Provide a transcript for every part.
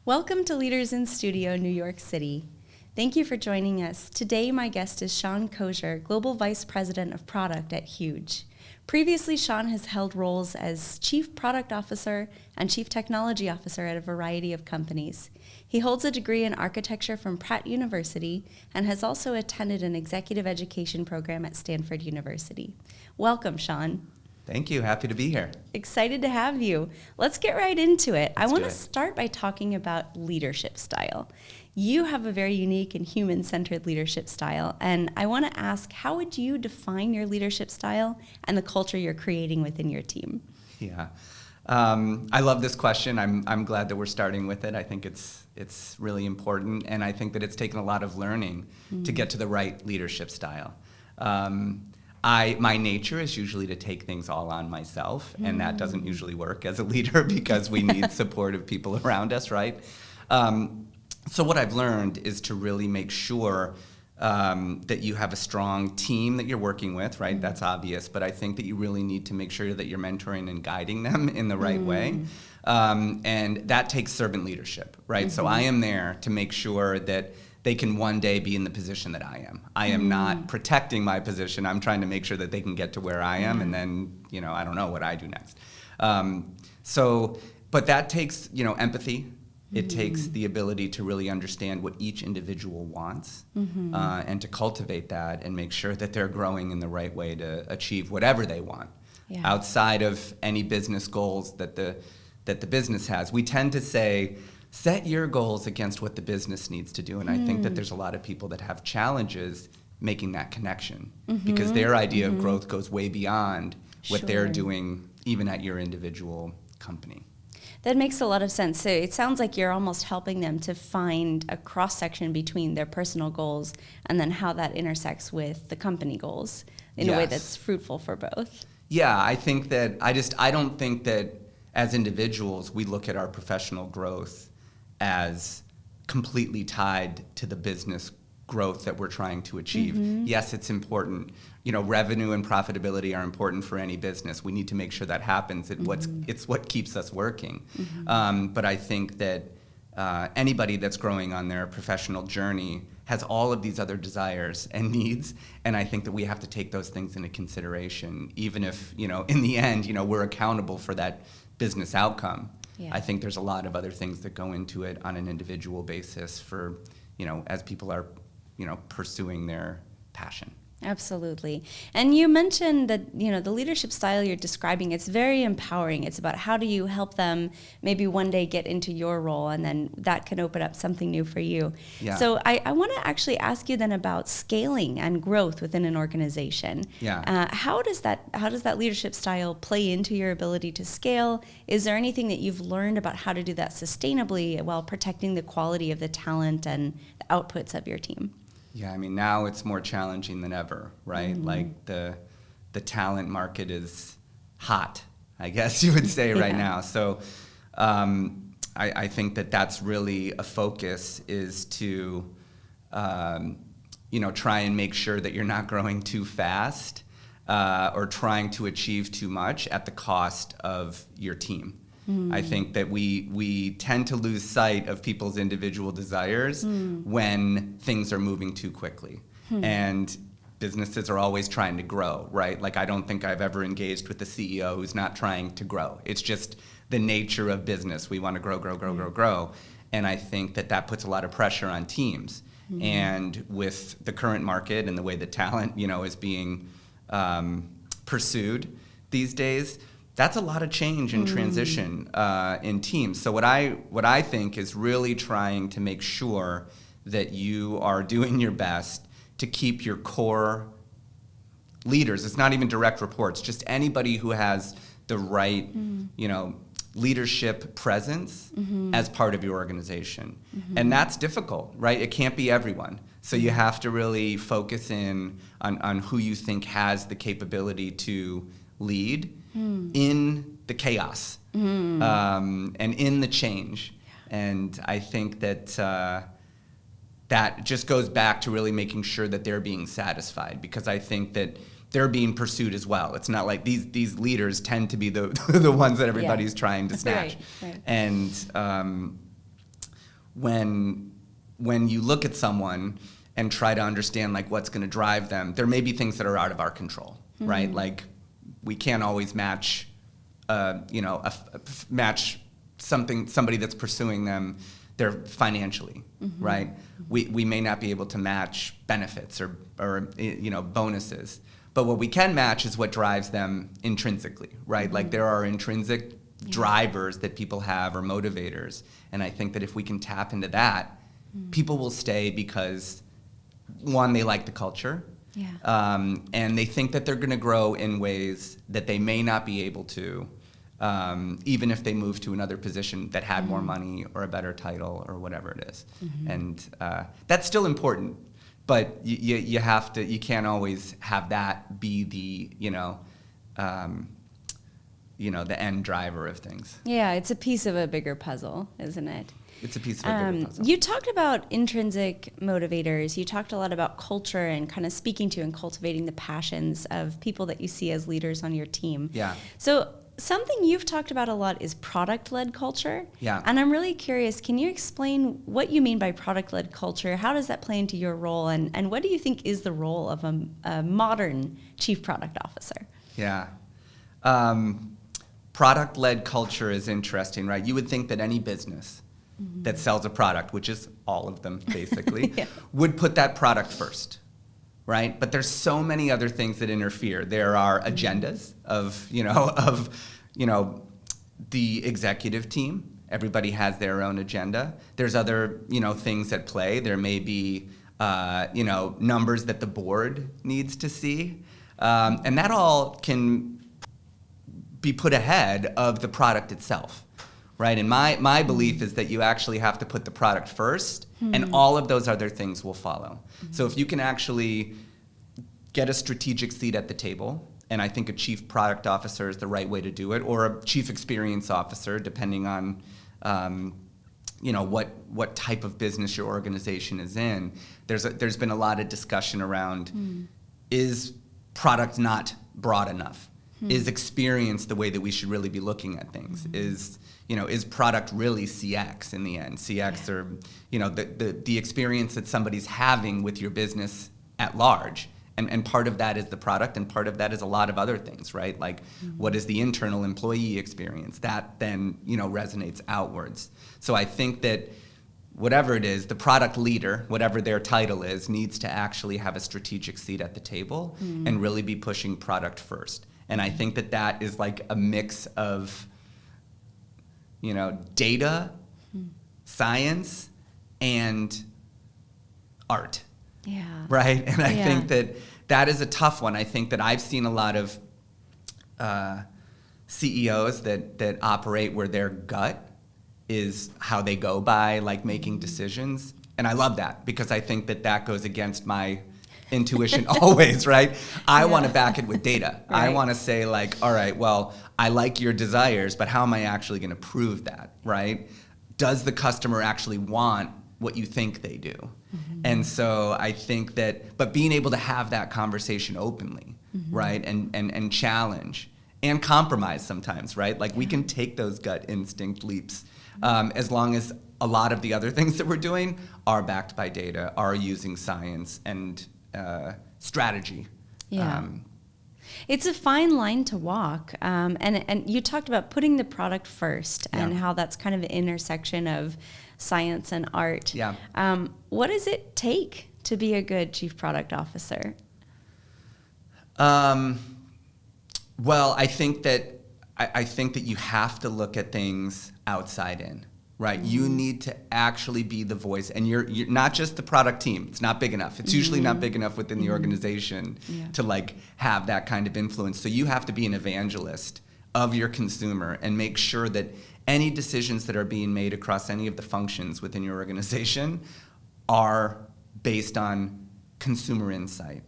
Welcome to Leaders in Studio, New York City. Thank you for joining us. Today, my guest is Sean Cosier, Global Vice President of Product at Huge. Previously, Sean has held roles as Chief Product Officer and Chief Technology Officer at a variety of companies. He holds a degree in architecture from Pratt University and has also attended an executive education program at Stanford University. Welcome, Sean. Thank you. Happy to be here. Excited to have you. Let's get right into it. I want to do it. start by talking about leadership style. You have a very unique and human-centered leadership style, and I want to ask, how would you define your leadership style and the culture you're creating within your team? Yeah. I love this question. I'm glad that we're starting with it. I think it's really important, and I think that it's taken a lot of learning to get to the right leadership style. My nature is usually to take things all on myself, and that doesn't usually work as a leader because we need supportive people around us, right? So what I've learned is to really make sure that you have a strong team that you're working with, right? That's obvious, but I think that you really need to make sure that you're mentoring and guiding them in the right way. And that takes servant leadership, right? So I am there to make sure that they can one day be in the position that I am. I am not protecting my position. I'm trying to make sure that they can get to where I am, and then, I don't know what I do next. But that takes, empathy. It takes the ability to really understand what each individual wants and to cultivate that and make sure that they're growing in the right way to achieve whatever they want outside of any business goals that the business has. We tend to say, set your goals against what the business needs to do. And I think that there's a lot of people that have challenges making that connection because their idea of growth goes way beyond what they're doing even at your individual company. That makes a lot of sense. So it sounds like you're almost helping them to find a cross-section between their personal goals and then how that intersects with the company goals in a way that's fruitful for both. Yeah, I think that I don't think that as individuals we look at our professional growth as completely tied to the business growth that we're trying to achieve. Yes, it's important. Revenue and profitability are important for any business. We need to make sure that happens. It's what keeps us working. But I think that anybody that's growing on their professional journey has all of these other desires and needs, and I think that we have to take those things into consideration, even if, in the end, we're accountable for that business outcome. Yeah. I think there's a lot of other things that go into it on an individual basis for, as people are, pursuing their passion. Absolutely. And you mentioned that, the leadership style you're describing, it's very empowering. It's about how do you help them maybe one day get into your role, and then that can open up something new for you. Yeah. So I want to actually ask you then about scaling and growth within an organization. Yeah. How does that leadership style play into your ability to scale? Is there anything that you've learned about how to do that sustainably while protecting the quality of the talent and the outputs of your team? Yeah, now it's more challenging than ever, right? Like the talent market is hot, I guess you would say right now. So I think that that's really a focus, is to try and make sure that you're not growing too fast or trying to achieve too much at the cost of your team. I think that we tend to lose sight of people's individual desires when things are moving too quickly. And businesses are always trying to grow, right? Like, I don't think I've ever engaged with a CEO who's not trying to grow. It's just the nature of business. We want to grow. And I think that puts a lot of pressure on teams. And with the current market and the way that talent, is being pursued these days, that's a lot of change and transition in teams. So what I think is really trying to make sure that you are doing your best to keep your core leaders. It's not even direct reports, just anybody who has the right, leadership presence as part of your organization. And that's difficult, right? It can't be everyone. So you have to really focus in on who you think has the capability to lead in the chaos and in the change. And I think that that just goes back to really making sure that they're being satisfied, because I think that they're being pursued as well. It's not like these leaders tend to be the ones that everybody's trying to snatch. Right. And when you look at someone and try to understand like what's going to drive them, there may be things that are out of our control, right? Like we can't always match, match somebody that's pursuing them there financially, right? We may not be able to match benefits or bonuses, but what we can match is what drives them intrinsically, right? Like there are intrinsic drivers that people have or motivators, and I think that if we can tap into that, people will stay because one, they like the culture, and they think that they're going to grow in ways that they may not be able to, even if they move to another position that had more money or a better title or whatever it is. And that's still important, but you have to, you can't always have that be the, the end driver of things. Yeah, it's a piece of a bigger puzzle, isn't it? It's a piece of a bigger puzzle. You talked about intrinsic motivators. You talked a lot about culture and kind of speaking to and cultivating the passions of people that you see as leaders on your team. Yeah. So something you've talked about a lot is product-led culture. Yeah. And I'm really curious, can you explain what you mean by product-led culture? How does that play into your role? And what do you think is the role of a modern chief product officer? Yeah. Product-led culture is interesting, right? You would think that any business that sells a product, which is all of them basically, would put that product first, right? But there's so many other things that interfere. There are agendas of the executive team. Everybody has their own agenda. There's other, things at play. There may be, numbers that the board needs to see. And that all can be put ahead of the product itself. Right, and my belief is that you actually have to put the product first, and all of those other things will follow. So if you can actually get a strategic seat at the table, and I think a chief product officer is the right way to do it, or a chief experience officer, depending on what type of business your organization is in. There's been a lot of discussion around is product not broad enough? Is experience the way that we should really be looking at things? Is product really CX in the end? CX or, the experience that somebody's having with your business at large. And part of that is the product, and part of that is a lot of other things, right? Like, what is the internal employee experience? That then, resonates outwards. So I think that whatever it is, the product leader, whatever their title is, needs to actually have a strategic seat at the table and really be pushing product first. And I think that is like a mix of, data, science, and art. Yeah. Right? And I think that is a tough one. I think that I've seen a lot of CEOs that operate where their gut is how they go by, like making decisions. And I love that, because I think that goes against my intuition always, right? I want to back it with data. Right. I want to say like, all right, well, I like your desires, but how am I actually going to prove that, right? Does the customer actually want what you think they do? And so I think but being able to have that conversation openly, right? And challenge and compromise sometimes, right? Like we can take those gut instinct leaps as long as a lot of the other things that we're doing are backed by data, are using science and strategy. Yeah. It's a fine line to walk. And you talked about putting the product first and how that's kind of an intersection of science and art. Yeah. What does it take to be a good chief product officer? Well, I think that you have to look at things outside in. Right, you need to actually be the voice, and you're not just the product team. It's not big enough. It's usually not big enough within the organization to like have that kind of influence. So you have to be an evangelist of your consumer and make sure that any decisions that are being made across any of the functions within your organization are based on consumer insight.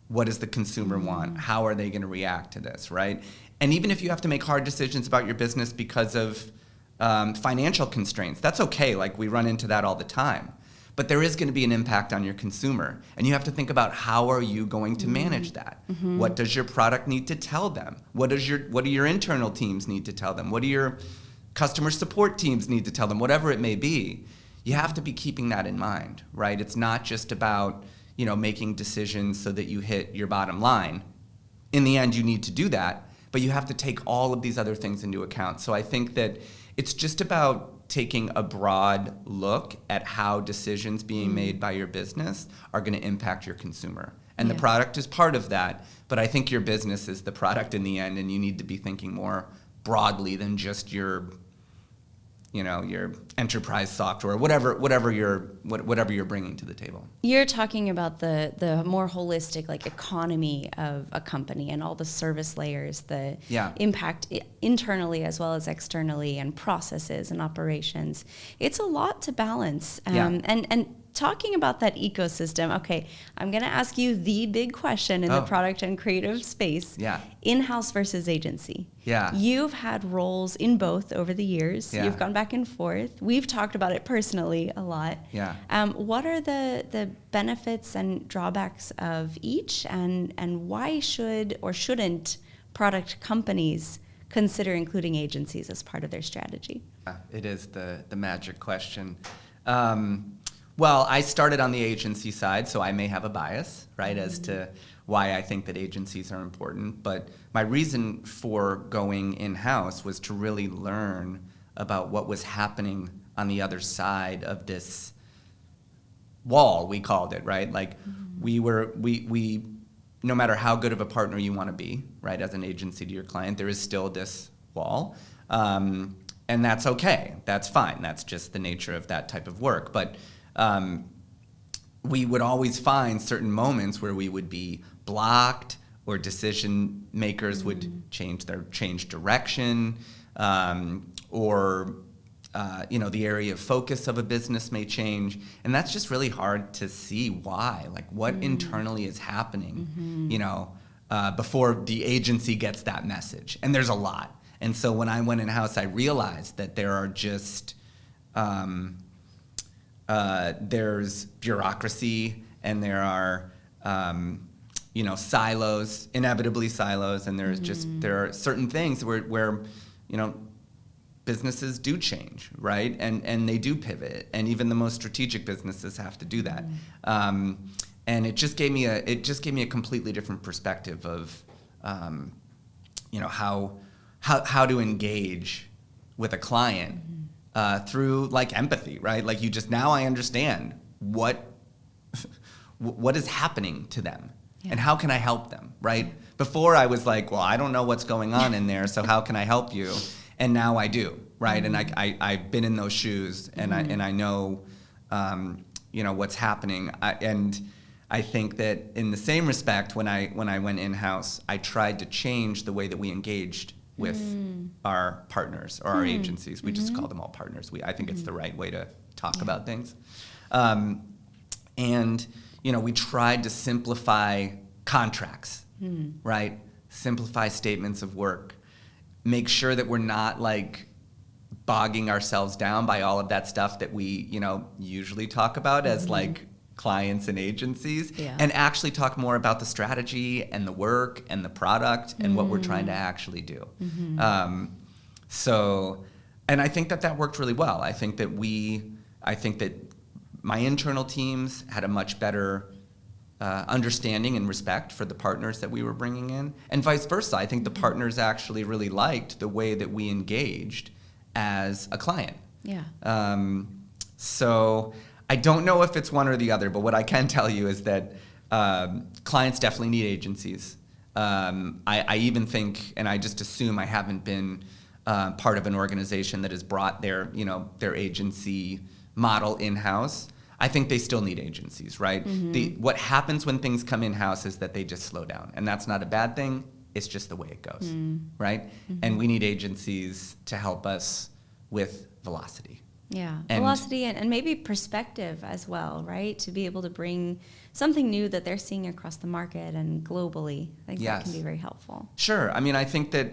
What does the consumer want? How are they going to react to this, right? And even if you have to make hard decisions about your business because of financial constraints, that's okay. Like we run into that all the time. But there is going to be an impact on your consumer. And you have to think about how are you going to manage that? What does your product need to tell them? What do your internal teams need to tell them? What do your customer support teams need to tell them? Whatever it may be, you have to be keeping that in mind, right? It's not just about, making decisions so that you hit your bottom line. In the end, you need to do that, but you have to take all of these other things into account. So I think that it's just about taking a broad look at how decisions being made by your business are going to impact your consumer. And the product is part of that, but I think your business is the product in the end, and you need to be thinking more broadly than just your enterprise software, whatever you're bringing to the table. You're talking about the more holistic economy of a company and all the service layers, the impact internally as well as externally, and processes and operations. It's a lot to balance. And talking about that ecosystem, okay, I'm going to ask you the big question in the product and creative space. In-house versus agency. You've had roles in both over the years. You've gone back and forth. We've talked about it personally a lot. What are the benefits and drawbacks of each, and why should or shouldn't product companies consider including agencies as part of their strategy? It is the magic question. Well, I started on the agency side, so I may have a bias, right, as to why I think that agencies are important. But my reason for going in-house was to really learn about what was happening on the other side of this wall, we called it, right? We no matter how good of a partner you want to be, right, as an agency to your client, there is still this wall. And that's okay. That's fine. That's just the nature of that type of work. But we would always find certain moments where we would be blocked, or decision makers would change direction, or the area of focus of a business may change, and that's just really hard to see why. What internally is happening, before the agency gets that message, and there's a lot. And so when I went in-house, I realized that there are just there's bureaucracy, and there are, silos, inevitably silos, and there are certain things where businesses do change, right? And they do pivot, and even the most strategic businesses have to do that. And it just gave me a completely different perspective of, how to engage with a client. Through empathy, right? Now I understand what is happening to them, and how can I help them, right? Before I was well, I don't know what's going on in there, so how can I help you? And now I do, right? And I've been in those shoes, and I know, what's happening. And I think that in the same respect, when I went in-house, I tried to change the way that we engaged with our partners or our agencies. We just call them all partners. I think it's the right way to talk about things. And we tried to simplify contracts, right? Simplify statements of work. Make sure that we're not bogging ourselves down by all of that stuff that we usually talk about as clients and agencies, and actually talk more about the strategy and the work and the product and what we're trying to actually do. And I think that worked really well. I think that my internal teams had a much better understanding and respect for the partners that we were bringing in, and vice versa. I think the partners actually really liked the way that we engaged as a client. So I don't know if it's one or the other, but what I can tell you is that clients definitely need agencies. I even think, and I just assume I haven't been part of an organization that has brought their agency model in-house. I think they still need agencies, right? What happens when things come in-house is that they just slow down, and that's not a bad thing. It's just the way it goes, right? And we need agencies to help us with velocity. Velocity and maybe perspective as well, right? To be able to bring something new that they're seeing across the market and globally. I think that can be very helpful. Sure. I mean, I think that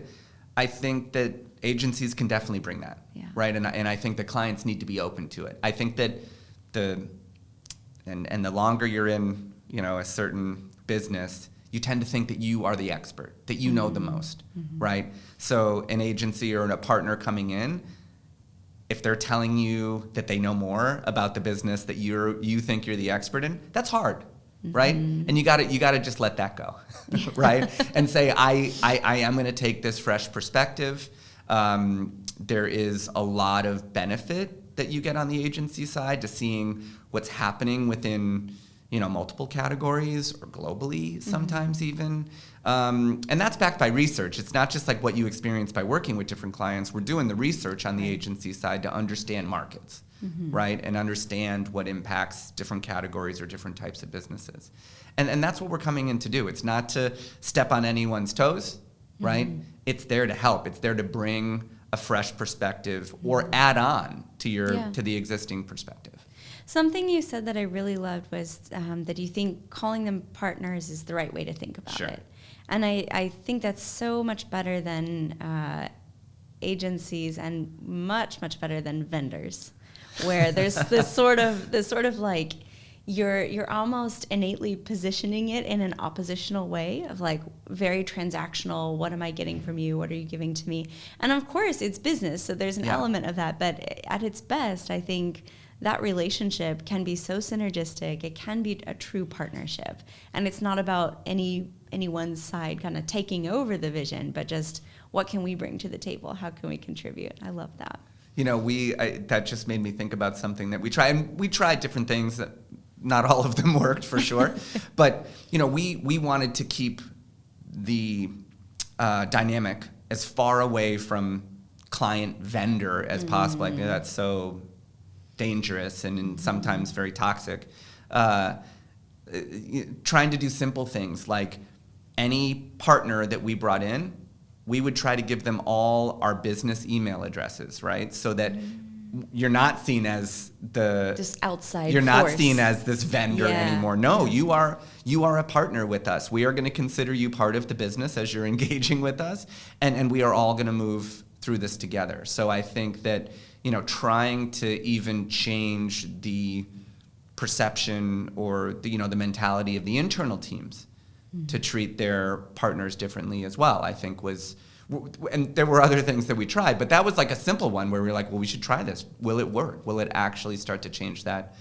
agencies can definitely bring that, right? And I think the clients need to be open to it. I think that the longer you're in, a certain business, you tend to think that you are the expert, that you know the most, right? So an agency or a partner coming in, if they're telling you that they know more about the business that you think you're the expert in, that's hard, right? And you gotta just let that go, right? And say, I am going to take this fresh perspective. There is a lot of benefit that you get on the agency side to seeing what's happening within, multiple categories or globally sometimes even. And that's backed by research. It's not just like what you experience by working with different clients. We're doing the research on the agency side to understand markets, right? And understand what impacts different categories or different types of businesses. And that's what we're coming in to do. It's not to step on anyone's toes, right? It's there to help. It's there to bring a fresh perspective or add on to to the existing perspective. Something you said that I really loved was that you think calling them partners is the right way to think about it. And I think that's so much better than agencies and much, much better than vendors, where there's this sort of like you're almost innately positioning it in an oppositional way of like very transactional. What am I getting from you? What are you giving to me? And of course, it's business, so there's an element of that. But at its best, I think that relationship can be so synergistic. It can be a true partnership, and it's not about any one side kind of taking over the vision, but just what can we bring to the table? How can we contribute? I love that. That just made me think about something that we tried. And we tried different things. That not all of them worked for sure, but we wanted to keep the dynamic as far away from client vendor as possible. Like that's so dangerous and sometimes very toxic. Trying to do simple things like any partner that we brought in, we would try to give them all our business email addresses, right? So that you're not seen as just outside. You're not seen as this vendor anymore. No, you are a partner with us. We are going to consider you part of the business as you're engaging with us, and we are all going to move through this together. So I think that trying to even change the perception or the mentality of the internal teams to treat their partners differently as well, I think was, and there were other things that we tried, but that was like a simple one where we were like, well, we should try this. Will it work? Will it actually start to change that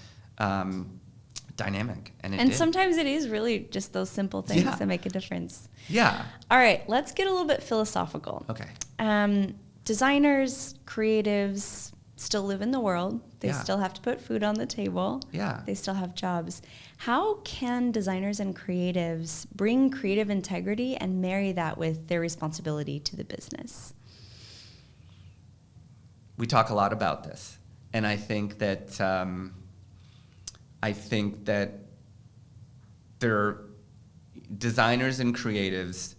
dynamic? And it did. Sometimes it is really just those simple things that make a difference. Yeah. All right, let's get a little bit philosophical. Okay. Designers, creatives still live in the world. They still have to put food on the table. Yeah. They still have jobs. How can designers and creatives bring creative integrity and marry that with their responsibility to the business? We talk a lot about this, and I think that designers and creatives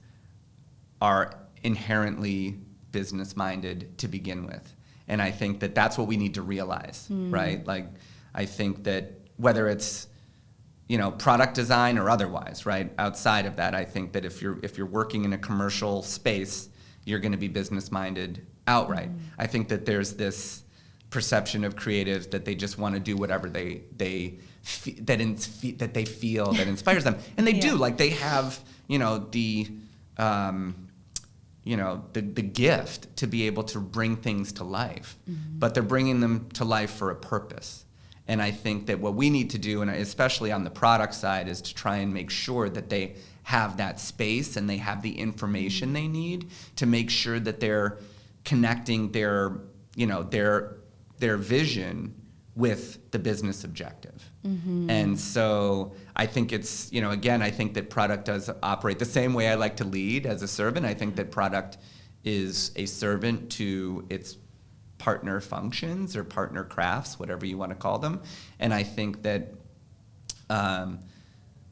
are inherently business-minded to begin with. And I think that that's what we need to realize, right? Like, I think that whether it's, product design or otherwise, right? Outside of that, I think that if you're working in a commercial space, you're going to be business-minded outright. I think that there's this perception of creatives that they just want to do whatever that they feel that inspires them, and they do. Like, they have, the gift to be able to bring things to life, but they're bringing them to life for a purpose. And I think that what we need to do, and especially on the product side, is to try and make sure that they have that space and they have the information they need to make sure that they're connecting their vision with the business objective. And so I think it's, again, I think that product does operate the same way I like to lead, as a servant. I think that product is a servant to its partner functions or partner crafts, whatever you want to call them. And I think that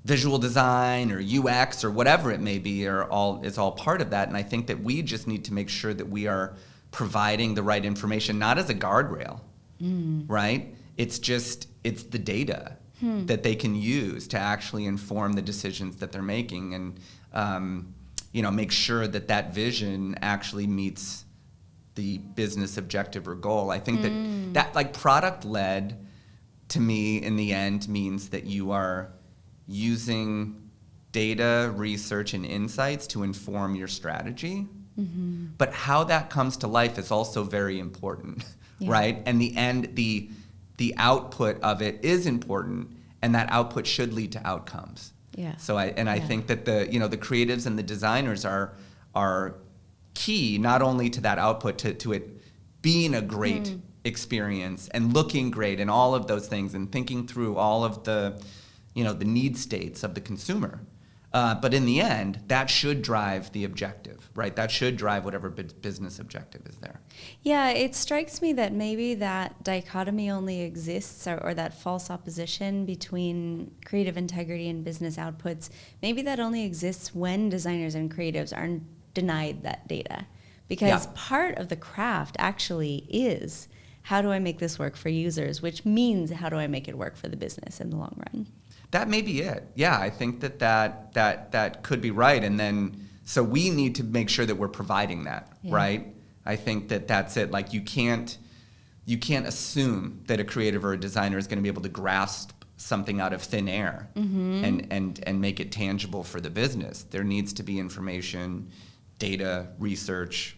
visual design or UX or whatever it may be is all part of that. And I think that we just need to make sure that we are providing the right information, not as a guardrail, right? It's the data that they can use to actually inform the decisions that they're making, and make sure that vision actually meets the business objective or goal. I think that like product led, to me, in the end, means that you are using data, research, and insights to inform your strategy. But how that comes to life is also very important, right? And the output of it is important, and that output should lead to outcomes. Yeah. So I think that the creatives and the designers are key not only to that output, to it being a great experience and looking great and all of those things, and thinking through all of the the need states of the consumer. But in the end, that should drive the objective, right? That should drive whatever business objective is there. Yeah, it strikes me that maybe that dichotomy only exists, or that false opposition between creative integrity and business outputs, maybe that only exists when designers and creatives are denied that data. Because part of the craft actually is, how do I make this work for users, which means how do I make it work for the business in the long run? That may be it. Yeah, I think that could be right. And then, so we need to make sure that we're providing that, right? I think that's it. Like, you can't assume that a creative or a designer is going to be able to grasp something out of thin air and make it tangible for the business. There needs to be information, data, research,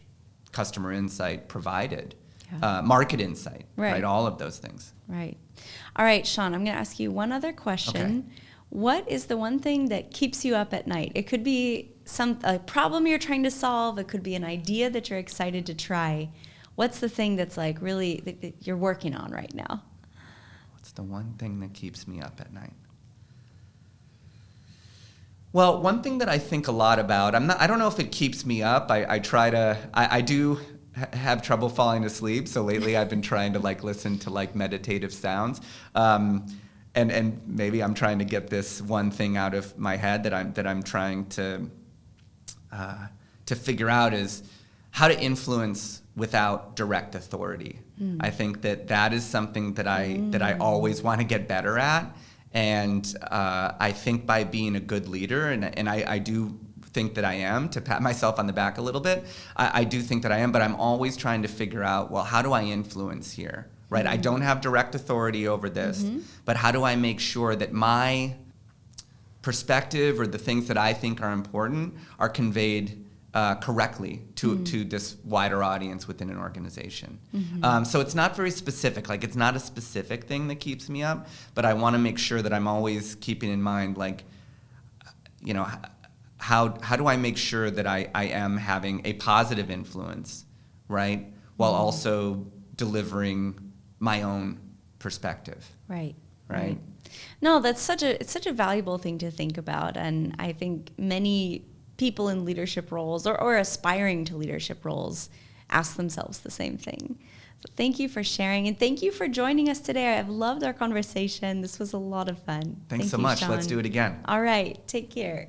customer insight provided, market insight, right? All of those things. Right. All right, Sean, I'm going to ask you one other question. Okay. What is the one thing that keeps you up at night? It could be a problem you're trying to solve. It could be an idea that you're excited to try. What's the thing that's like really that you're working on right now? What's the one thing that keeps me up at night? Well, one thing that I think a lot about, I don't know if it keeps me up. I do have trouble falling asleep, so lately I've been trying to listen to meditative sounds, and maybe I'm trying to get this one thing out of my head that I'm trying to figure out, is how to influence without direct authority. I think that is something that I always want to get better at, and I think by being a good leader, and I do think that I am, to pat myself on the back a little bit, I do think that I am, but I'm always trying to figure out, well, how do I influence here, right? I don't have direct authority over this, but how do I make sure that my perspective, or the things that I think are important, are conveyed correctly to this wider audience within an organization. So it's not very specific, it's not a specific thing that keeps me up, but I want to make sure that I'm always keeping in mind, how do I make sure that I am having a positive influence, right? While also delivering my own perspective. Right. Right. No, it's such a valuable thing to think about. And I think many people in leadership roles or aspiring to leadership roles ask themselves the same thing. So thank you for sharing, and thank you for joining us today. I've loved our conversation. This was a lot of fun. Thanks so much. Sean. Let's do it again. All right. Take care.